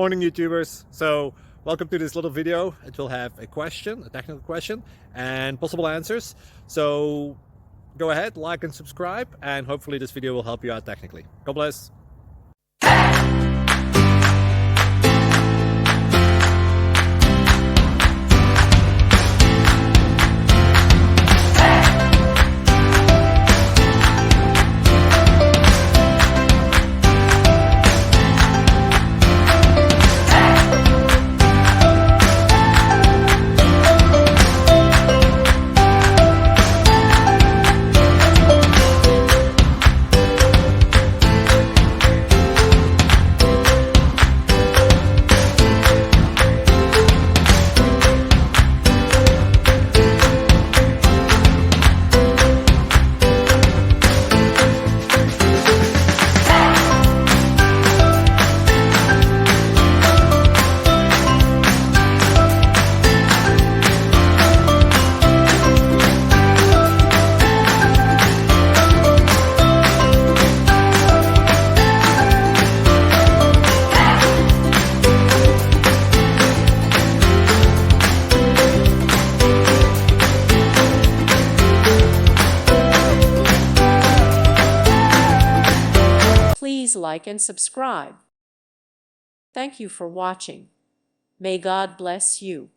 Morning YouTubers. So welcome to this little video. It will have a question, a technical question, and possible answers. So go ahead, like and subscribe, and hopefully this video will help you out technically. God bless. Please like and subscribe. Thank you for watching. May God bless you.